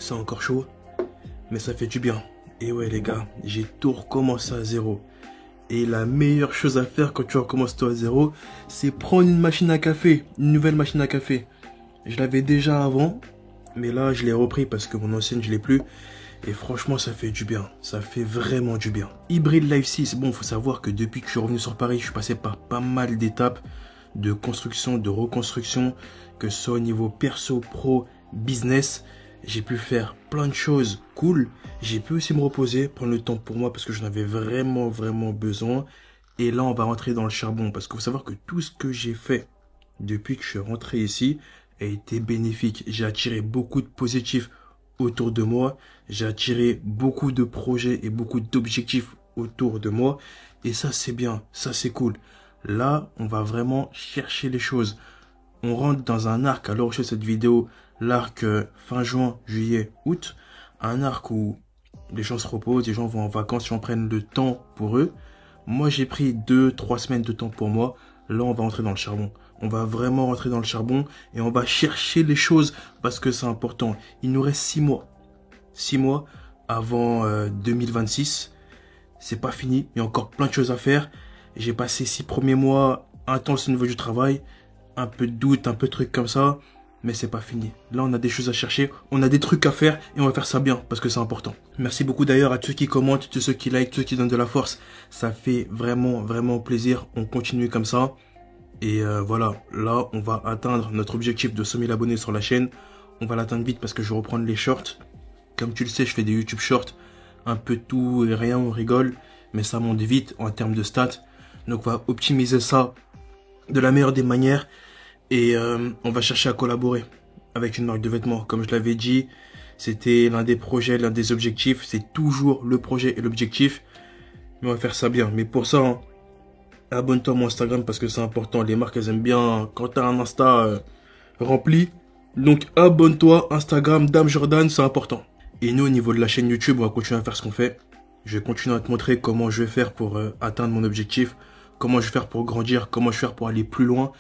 c'est encore chaud, mais ça fait du bien. Et ouais les gars, j'ai tout recommencé à zéro. Et la meilleure chose à faire quand tu recommences tout à zéro, c'est prendre une machine à café, une nouvelle machine à café. Je l'avais déjà avant, mais là je l'ai repris parce que mon ancienne je l'ai plus. Et franchement ça fait du bien, ça fait vraiment du bien. Hybrid Life 6, bon faut savoir que depuis que je suis revenu sur Paris, je suis passé par pas mal d'étapes de construction, de reconstruction, que ce soit au niveau perso, pro, business. J'ai pu faire plein de choses cool. J'ai pu aussi me reposer, prendre le temps pour moi parce que j'en avais vraiment besoin. Et là, on va rentrer dans le charbon parce qu'il faut savoir que tout ce que j'ai fait depuis que je suis rentré ici a été bénéfique. J'ai attiré beaucoup de positifs autour de moi. J'ai attiré beaucoup de projets et beaucoup d'objectifs autour de moi. Et ça, c'est bien. Ça, c'est cool. Là, on va vraiment chercher les choses. On rentre dans un arc, alors je fais cette vidéo, l'arc fin juin, juillet, août. Un arc où les gens se reposent, les gens vont en vacances, les gens prennent le temps pour eux. Moi, j'ai pris 2-3 semaines de temps pour moi. Là, on va rentrer dans le charbon. On va vraiment rentrer dans le charbon et on va chercher les choses parce que c'est important. Il nous reste 6 mois. 6 mois avant 2026. C'est pas fini. Il y a encore plein de choses à faire. J'ai passé 6 premiers mois intenses au niveau du travail. Un peu de doute, un peu de trucs comme ça. Mais c'est pas fini. Là, on a des choses à chercher. On a des trucs à faire et on va faire ça bien parce que c'est important. Merci beaucoup d'ailleurs à tous ceux qui commentent, tous ceux qui like, tous ceux qui donnent de la force. Ça fait vraiment plaisir. On continue comme ça. Et voilà, là, on va atteindre notre objectif de 100 000 abonnés sur la chaîne. On va l'atteindre vite parce que je vais reprendre les shorts. Comme tu le sais, je fais des YouTube shorts. Un peu tout et rien, on rigole. Mais ça monte vite en termes de stats. Donc, on va optimiser ça de la meilleure des manières. Et on va chercher à collaborer avec une marque de vêtements. Comme je l'avais dit, c'était l'un des projets, l'un des objectifs. C'est toujours le projet et l'objectif. Mais on va faire ça bien. Mais pour ça, hein, abonne-toi à mon Instagram parce que c'est important. Les marques, elles aiment bien quand tu as un Insta rempli. Donc, abonne-toi. Instagram, Dame Jordan, c'est important. Et nous, au niveau de la chaîne YouTube, on va continuer à faire ce qu'on fait. Je vais continuer à te montrer comment je vais faire pour atteindre mon objectif. Comment je vais faire pour grandir. Comment je vais faire pour aller plus loin.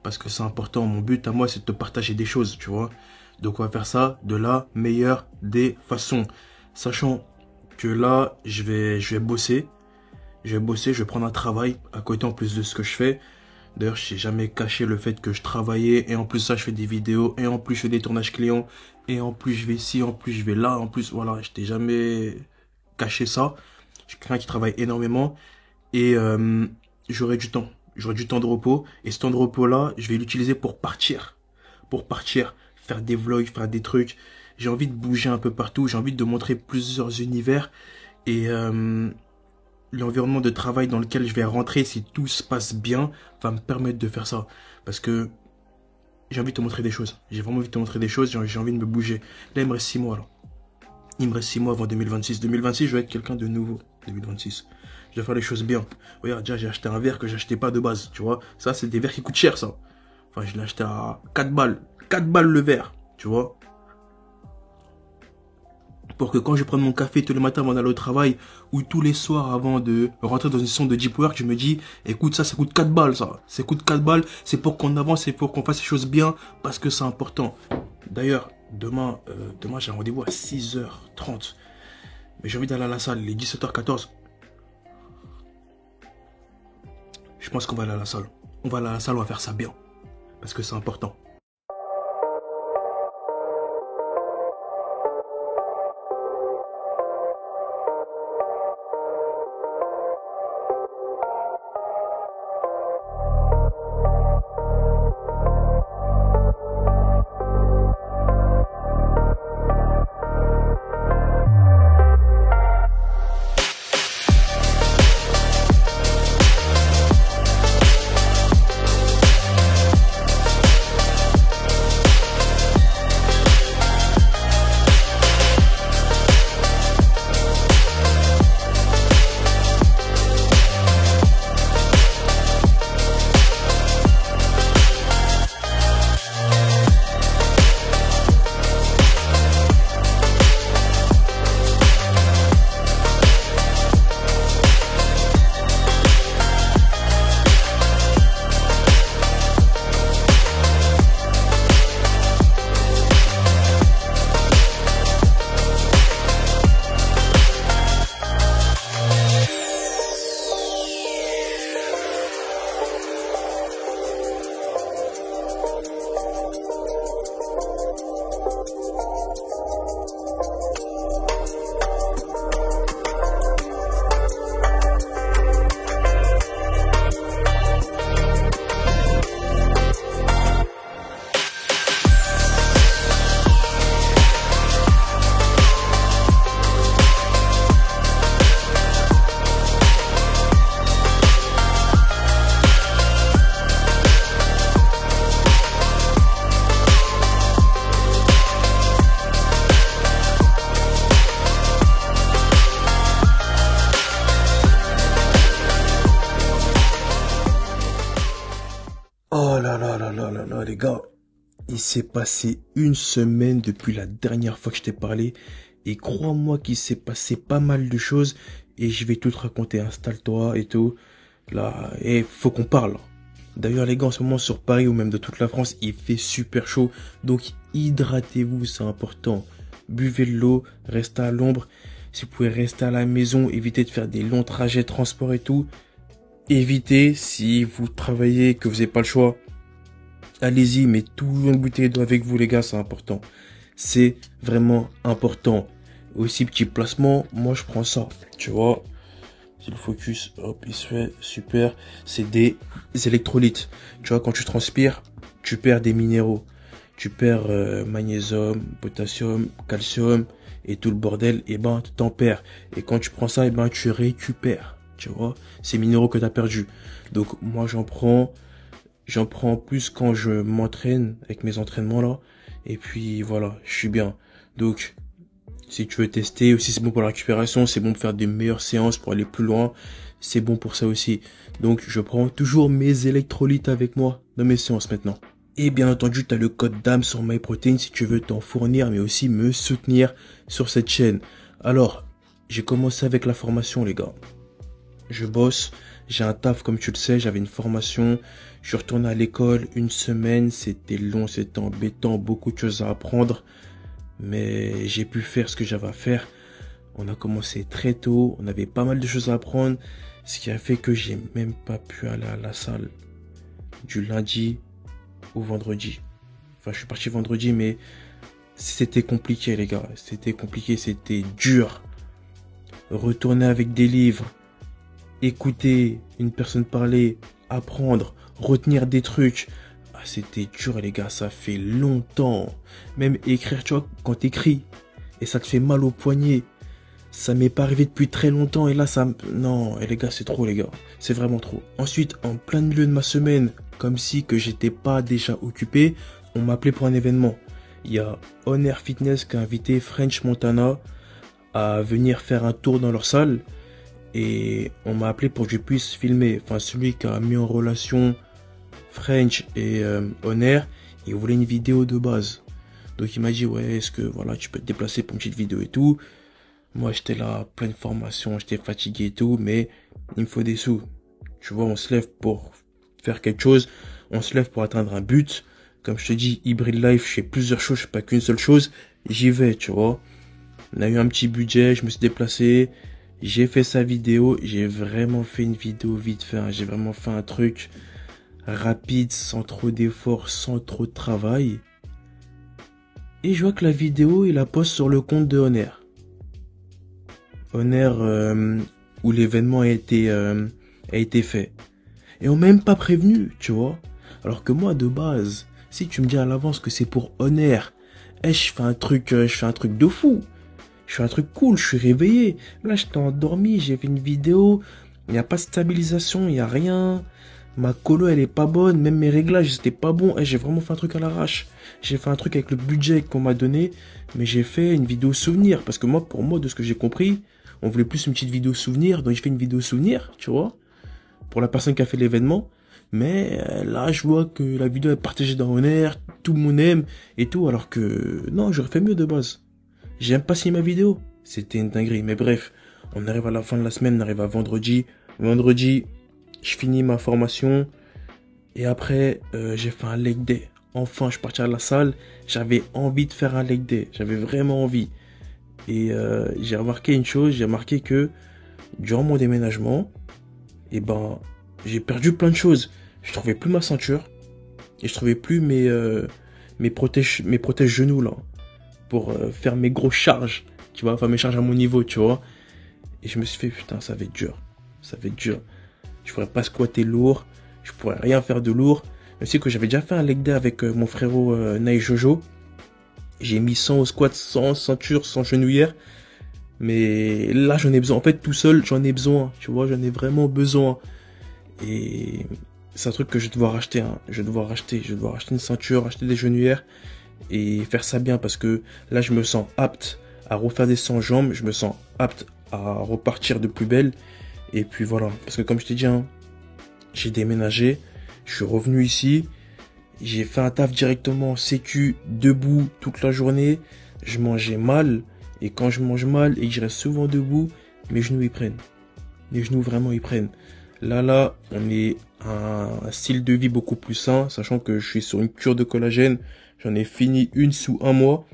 Parce que c'est important. Mon but à moi, c'est de te partager des choses, tu vois. Donc, on va faire ça de la meilleure des façons. Sachant que là, je vais bosser. Je vais prendre un travail à côté en plus de ce que je fais. D'ailleurs, je n'ai jamais caché le fait que je travaillais. Et en plus ça, je fais des vidéos. Et en plus, je fais des tournages clients. Et en plus, je vais ici. En plus, je vais là. En plus, voilà, je t'ai jamais caché ça. Je suis quelqu'un qui travaille énormément. Et j'aurai du temps. J'aurai du temps de repos. Et ce temps de repos-là, je vais l'utiliser pour partir. Pour partir, faire des vlogs, faire des trucs. J'ai envie de bouger un peu partout. J'ai envie de montrer plusieurs univers. Et l'environnement de travail dans lequel je vais rentrer, si tout se passe bien, va me permettre de faire ça. Parce que j'ai envie de te montrer des choses. J'ai vraiment envie de te montrer des choses. J'ai envie de me bouger. Là, il me reste 6 mois. Là. Il me reste 6 mois avant 2026. 2026, je vais être quelqu'un de nouveau. 2026. Je vais faire les choses bien. Regarde, déjà, j'ai acheté un verre que j'achetais pas de base. Tu vois, ça, c'est des verres qui coûtent cher, ça. Enfin, je l'ai acheté à 4 balles. 4 balles le verre. Tu vois. Pour que quand je prenne mon café tous les matins avant d'aller au travail, ou tous les soirs avant de rentrer dans une session de deep work, je me dis, écoute, ça coûte 4 balles, ça. Ça coûte 4 balles, c'est pour qu'on avance, c'est pour qu'on fasse les choses bien, parce que c'est important. D'ailleurs, demain j'ai un rendez-vous à 6h30. Mais j'ai envie d'aller à la salle, il est 17h14. Je pense qu'on va aller à la salle. On va aller à la salle, on va faire ça bien. Parce que c'est important. Oh là là là là là là, les gars. Il s'est passé une semaine depuis la dernière fois que je t'ai parlé. Et crois-moi qu'il s'est passé pas mal de choses. Et je vais tout te raconter. Installe-toi et tout. Là, et faut qu'on parle. D'ailleurs, les gars, en ce moment sur Paris ou même de toute la France, il fait super chaud. Donc, hydratez-vous, c'est important. Buvez de l'eau, restez à l'ombre. Si vous pouvez rester à la maison, évitez de faire des longs trajets de transport et tout. Évitez, si vous travaillez, que vous n'avez pas le choix, allez-y, mais toujours une bouteille d'eau avec vous, les gars, c'est important. C'est vraiment important. Aussi, petit placement, moi, je prends ça, tu vois. Si le focus, hop, il se fait, super. C'est des électrolytes. Tu vois, quand tu transpires, tu perds des minéraux. Tu perds magnésium, potassium, calcium et tout le bordel, et ben, t'en perds. Et quand tu prends ça, et ben, tu récupères. Tu vois, ces minéraux que t'as perdus. Donc, moi, j'en prends plus quand je m'entraîne avec mes entraînements là. Et puis, voilà, je suis bien. Donc, si tu veux tester, aussi c'est bon pour la récupération, c'est bon pour faire des meilleures séances, pour aller plus loin, c'est bon pour ça aussi. Donc je prends toujours mes électrolytes avec moi dans mes séances maintenant. Et bien entendu, tu as le code DAM sur MyProtein si tu veux t'en fournir, mais aussi me soutenir sur cette chaîne. Alors, j'ai commencé avec la formation les gars. Je bosse, j'ai un taf comme tu le sais, j'avais une formation, je suis retourné à l'école une semaine, c'était long, c'était embêtant, beaucoup de choses à apprendre. Mais j'ai pu faire ce que j'avais à faire. On a commencé très tôt, on avait pas mal de choses à apprendre, ce qui a fait que j'ai même pas pu aller à la salle du lundi au vendredi. Enfin, je suis parti vendredi, mais c'était compliqué, les gars. C'était compliqué, c'était dur. Retourner avec des livres, écouter une personne parler, apprendre, retenir des trucs. Ah, c'était dur, les gars, ça fait longtemps. Même écrire, tu vois, quand t'écris et ça te fait mal au poignet, ça m'est pas arrivé depuis très longtemps et là, non, et les gars, c'est trop, les gars. C'est vraiment trop. Ensuite, en plein milieu de ma semaine, comme si que j'étais pas déjà occupé, on m'a appelé pour un événement. Il y a On Air Fitness qui a invité French Montana à venir faire un tour dans leur salle. Et on m'a appelé pour que je puisse filmer. Enfin, celui qui a mis en relation French et Honor, il voulait une vidéo de base. Donc il m'a dit, ouais, est-ce que voilà, tu peux te déplacer pour une petite vidéo et tout. Moi, j'étais là, pleine formation, j'étais fatigué et tout, mais il me faut des sous. Tu vois, on se lève pour faire quelque chose, on se lève pour atteindre un but. Comme je te dis, Hybrid Life, je fais plusieurs choses, je fais pas qu'une seule chose. J'y vais, tu vois. On a eu un petit budget, je me suis déplacé. J'ai fait sa vidéo, j'ai vraiment fait une vidéo vite fait, hein. J'ai vraiment fait un truc rapide, sans trop d'efforts, sans trop de travail. Et je vois que la vidéo, il la poste sur le compte de Honor. Honor, où l'événement a été fait. Et on m'a même pas prévenu, tu vois. Alors que moi, de base, si tu me dis à l'avance que c'est pour Honor, je fais un truc de fou. Je fais un truc cool, je suis réveillé. Là, j'étais endormi, j'ai fait une vidéo. Il n'y a pas de stabilisation, il n'y a rien. Ma colo, elle est pas bonne. Même mes réglages, c'était pas bon. J'ai vraiment fait un truc à l'arrache. J'ai fait un truc avec le budget qu'on m'a donné. Mais j'ai fait une vidéo souvenir. Parce que moi, pour moi, de ce que j'ai compris, on voulait plus une petite vidéo souvenir. Donc, j'ai fait une vidéo souvenir, tu vois. Pour la personne qui a fait l'événement. Mais là, je vois que la vidéo est partagée dans Honor. Tout le monde aime et tout. Alors que non, j'aurais fait mieux de base. J'ai même pas signé ma vidéo. C'était une dinguerie. Mais bref, on arrive à la fin de la semaine, on arrive à vendredi. Vendredi, je finis ma formation. Et après, j'ai fait un leg day. Enfin, je suis parti à la salle. J'avais envie de faire un leg day. J'avais vraiment envie. Et j'ai remarqué une chose. J'ai remarqué que durant mon déménagement, eh ben, j'ai perdu plein de choses. Je trouvais plus ma ceinture. Et je trouvais plus mes protèges genoux là. Pour faire mes grosses charges, tu vois, enfin mes charges à mon niveau, tu vois. Et je me suis fait, putain, ça va être dur. Ça va être dur. Je pourrais pas squatter lourd, je pourrais rien faire de lourd. Même si que j'avais déjà fait un leg day avec mon frérot Naï Jojo. J'ai mis 100 au squat, sans ceinture, sans genouillère. Mais là, j'en ai besoin. En fait, tout seul, j'en ai besoin. Tu vois, j'en ai vraiment besoin. Et c'est un truc que je vais devoir racheter. Hein. Je vais devoir racheter une ceinture, acheter des genouillères. Et faire ça bien parce que là je me sens apte à refaire des 100 jambes, je me sens apte à repartir de plus belle et puis voilà, parce que comme je t'ai dit, hein, j'ai déménagé Je suis revenu ici. J'ai fait un taf directement en sécu, debout toute la journée. Je mangeais mal. Et quand je mange mal et que je reste souvent debout, mes genoux ils prennent. Mes genoux vraiment ils prennent. Là, on est à un style de vie beaucoup plus sain, sachant que je suis sur une cure de collagène. J'en ai fini une sous un mois.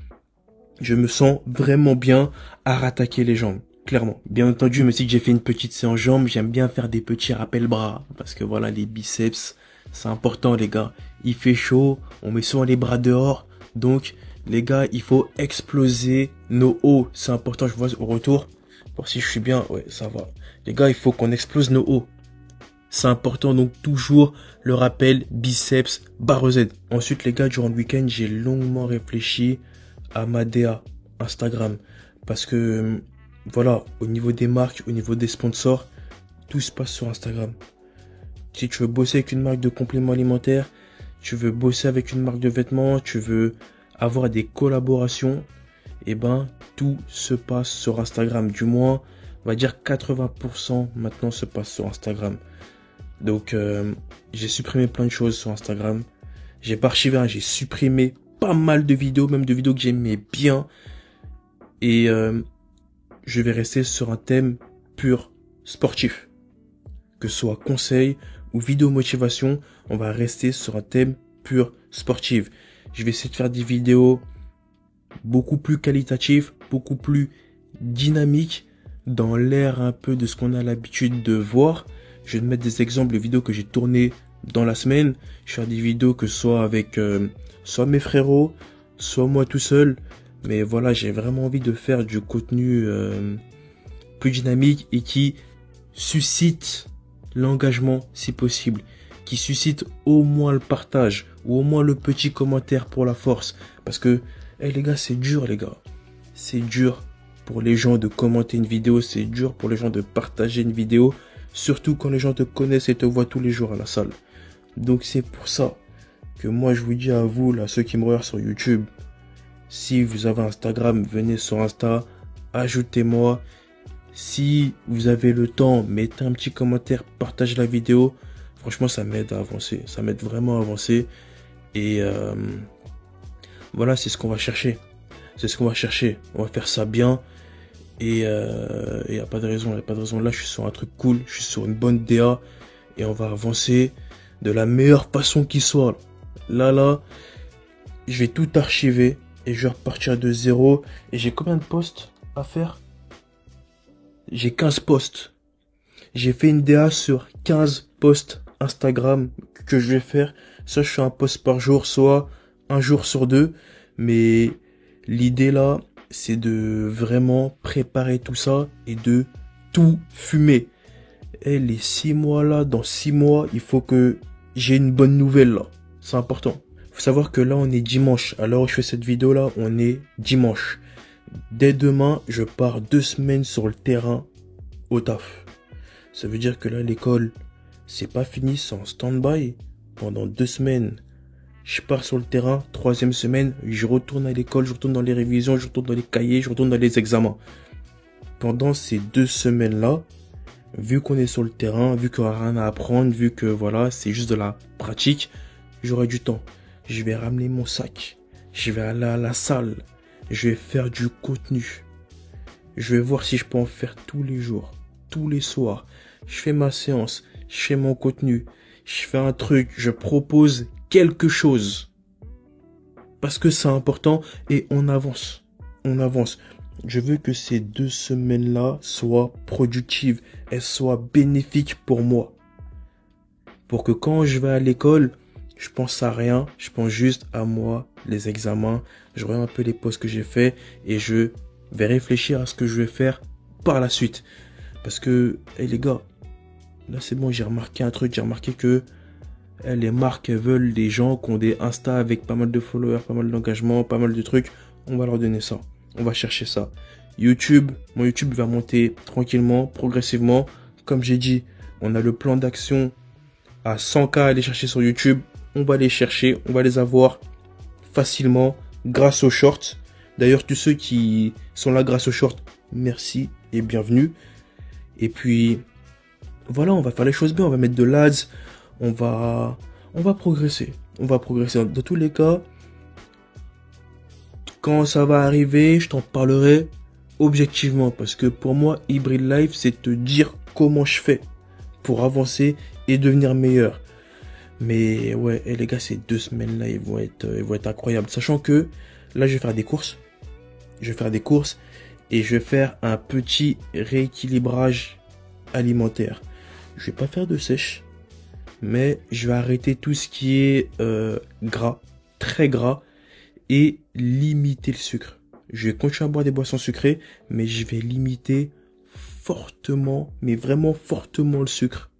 Je me sens vraiment bien à rattaquer les jambes. Clairement. Bien entendu, même si j'ai fait une petite séance jambes, j'aime bien faire des petits rappels bras. Parce que voilà, les biceps, c'est important les gars. Il fait chaud, on met souvent les bras dehors. Donc, les gars, il faut exploser nos hauts. C'est important, je vois au retour. Pour si je suis bien, ouais, ça va. Les gars, il faut qu'on explose nos hauts. C'est important, donc toujours le rappel biceps barre Z. Ensuite, les gars, durant le week-end, j'ai longuement réfléchi à ma DA Instagram. Parce que, voilà, au niveau des marques, au niveau des sponsors, tout se passe sur Instagram. Si tu veux bosser avec une marque de compléments alimentaires, tu veux bosser avec une marque de vêtements, tu veux avoir des collaborations, eh ben, tout se passe sur Instagram. Du moins, on va dire 80% maintenant se passe sur Instagram. Donc, j'ai supprimé plein de choses sur Instagram. J'ai pas archivé, hein, j'ai supprimé pas mal de vidéos, même de vidéos que j'aimais bien. Et je vais rester sur un thème pur sportif. Que ce soit conseil ou vidéo motivation, on va rester sur un thème pur sportif. Je vais essayer de faire des vidéos beaucoup plus qualitatives, beaucoup plus dynamiques, dans l'air un peu de ce qu'on a l'habitude de voir. Je vais te mettre des exemples de vidéos que j'ai tournées dans la semaine. Je vais faire des vidéos que ce soit avec soit mes frérots, soit moi tout seul. Mais voilà, j'ai vraiment envie de faire du contenu plus dynamique et qui suscite l'engagement si possible. Qui suscite au moins le partage ou au moins le petit commentaire pour la force. Parce que, les gars, c'est dur les gars. C'est dur pour les gens de commenter une vidéo, c'est dur pour les gens de partager une vidéo. Surtout quand les gens te connaissent et te voient tous les jours à la salle. Donc c'est pour ça que moi je vous dis à vous, là, ceux qui me regardent sur YouTube, si vous avez Instagram, venez sur Insta, ajoutez-moi. Si vous avez le temps, mettez un petit commentaire, partagez la vidéo. Franchement, ça m'aide à avancer. Ça m'aide vraiment à avancer. Et voilà, c'est ce qu'on va chercher. C'est ce qu'on va chercher. On va faire ça bien. Et il n'y a pas de raison. Là, je suis sur un truc cool. Je suis sur une bonne DA. Et on va avancer de la meilleure façon qui soit. Là, je vais tout archiver. Et je vais repartir de zéro. Et j'ai combien de posts à faire? J'ai 15 posts. J'ai fait une DA sur 15 posts Instagram que je vais faire. Soit je fais un post par jour, soit un jour sur deux. Mais l'idée là, c'est de vraiment préparer tout ça et de tout fumer. Et les 6 mois là, dans 6 mois, il faut que j'ai une bonne nouvelle là. C'est important. Faut savoir que là, on est dimanche. À l'heure où je fais cette vidéo là, on est dimanche. Dès demain, je pars 2 semaines sur le terrain au taf. Ça veut dire que là, l'école, c'est pas fini, c'est en stand-by. Pendant 2 semaines, je pars sur le terrain. 3e semaine, je retourne à l'école, je retourne dans les révisions, je retourne dans les cahiers, je retourne dans les examens. Pendant ces 2 semaines-là, vu qu'on est sur le terrain, vu qu'on a rien à apprendre, vu que voilà, c'est juste de la pratique, j'aurai du temps. Je vais ramener mon sac. Je vais aller à la salle. Je vais faire du contenu. Je vais voir si je peux en faire tous les jours, tous les soirs. Je fais ma séance, je fais mon contenu, je fais un truc, je propose quelque chose. Parce que c'est important et on avance. On avance. Je veux que ces 2 semaines-là soient productives. Elles soient bénéfiques pour moi. Pour que quand je vais à l'école, je pense à rien. Je pense juste à moi, les examens. Je regarde un peu les posts que j'ai fait et je vais réfléchir à ce que je vais faire par la suite. Parce que, les gars, là c'est bon, j'ai remarqué un truc. J'ai remarqué que les marques, elles veulent des gens qui ont des Insta avec pas mal de followers, pas mal d'engagement, pas mal de trucs. On va leur donner ça. On va chercher ça. YouTube, mon YouTube va monter tranquillement, progressivement. Comme j'ai dit, on a le plan d'action à 100K à aller chercher sur YouTube. On va les chercher, on va les avoir facilement grâce aux shorts. D'ailleurs, tous ceux qui sont là grâce aux shorts, merci et bienvenue. Et puis, voilà, on va faire les choses bien. On va mettre de l'ads. On va on va progresser. On va progresser. Dans tous les cas, quand ça va arriver, je t'en parlerai objectivement. Parce que pour moi, Hybrid Life, c'est te dire comment je fais pour avancer et devenir meilleur. Mais ouais, et les gars, ces 2 semaines-là, ils vont être incroyables. Sachant que là, je vais faire des courses. Et je vais faire un petit rééquilibrage alimentaire. Je vais pas faire de sèche, mais je vais arrêter tout ce qui est gras, très gras, et limiter le sucre. Je vais continuer à boire des boissons sucrées, mais je vais limiter fortement, mais vraiment fortement le sucre.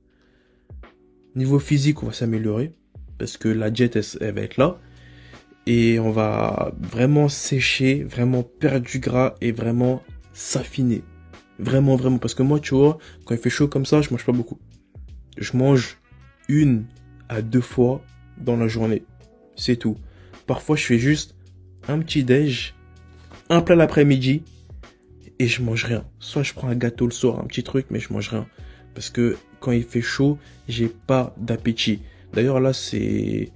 Niveau physique, on va s'améliorer, parce que la diète, elle va être là. Et on va vraiment sécher, vraiment perdre du gras et vraiment s'affiner. Vraiment, vraiment. Parce que moi, tu vois, quand il fait chaud comme ça, je mange pas beaucoup. Je mange 1 à 2 fois dans la journée. C'est tout. Parfois, je fais juste un petit déj, un plat l'après-midi et je mange rien. Soit je prends un gâteau le soir, un petit truc, mais je mange rien. Parce que quand il fait chaud, j'ai pas d'appétit. D'ailleurs, là, c'est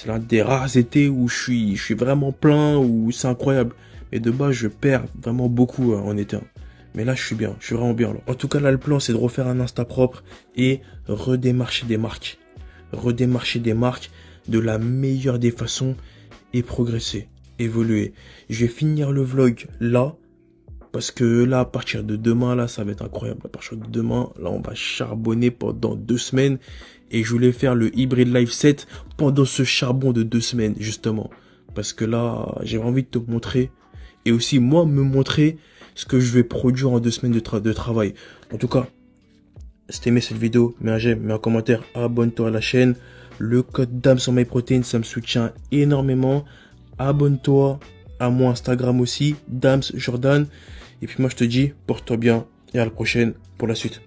l'un des rares étés où je suis vraiment plein, où c'est incroyable. Mais de base, je perds vraiment beaucoup en été. Mais là, je suis bien, je suis vraiment bien. Là. En tout cas, là, le plan, c'est de refaire un Insta propre et redémarcher des marques. Redémarcher des marques de la meilleure des façons et progresser, évoluer. Je vais finir le vlog là, parce que là, à partir de demain, là, ça va être incroyable. À partir de demain, là, on va charbonner pendant 2 semaines. Et je voulais faire le Hybrid Life 7 pendant ce charbon de 2 semaines, justement. Parce que là, j'ai envie de te montrer. Et aussi, moi, me montrer ce que je vais produire en 2 semaines de travail. En tout cas, si t'as aimé cette vidéo, mets un j'aime, mets un commentaire, abonne-toi à la chaîne. Le code DAM sur MyProtein, ça me soutient énormément. Abonne-toi à mon Instagram aussi, Dams Jordan. Et puis moi, je te dis, porte-toi bien et à la prochaine pour la suite.